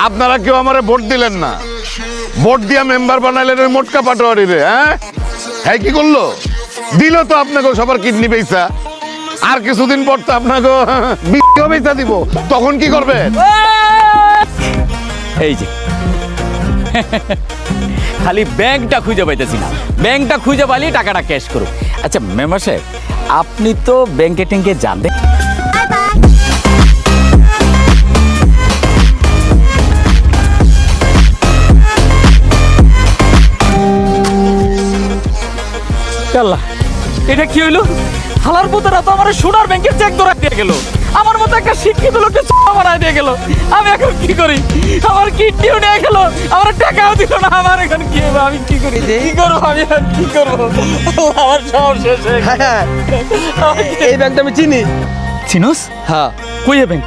আপনারা কেউ আমারে ভোট দিলেন না, ভোট দিয়া মেম্বার বানাইলেন ওই মোটকা পাটোয়ারি রে। হ্যাঁ কি করলো? দিল তো আপনাকে সবার কিডনি বেচা, আর কিছুদিন পর তো আপনাকে বিক্রিও বেচা দিব, তখন কি করবেন? এই যে খালি ব্যাংকটা খুঁজে পাইতেছি না, ব্যাংকটা খুঁজে পাইলে টাকাটা ক্যাশ করুক। আচ্ছা মেম্বার সাহেব, আপনি তো ব্যাংকে ট্যাঙ্কে জানতেন, আল্লাহ এটা কি হইলো? হালার পুতরা তো আমার সোনার ব্যাংকের চেক ধরা দিয়ে গেল, আমার মতো একটা শিক্ষিত লোককে চোখা মারায় দিয়ে গেল। আমি এখন কি করি? আমার কিডনিও নিয়ে গেল, আমার টাকাও দিল না। আমার এখন কি হবে? আমি কি করি? কি করবো? আমি এখন কি করবো? আমার সব শেষ হয়ে গেল। এই ব্যাংকটা আমি চিনি। চিনোস? হ্যাঁ, কই ব্যাংক?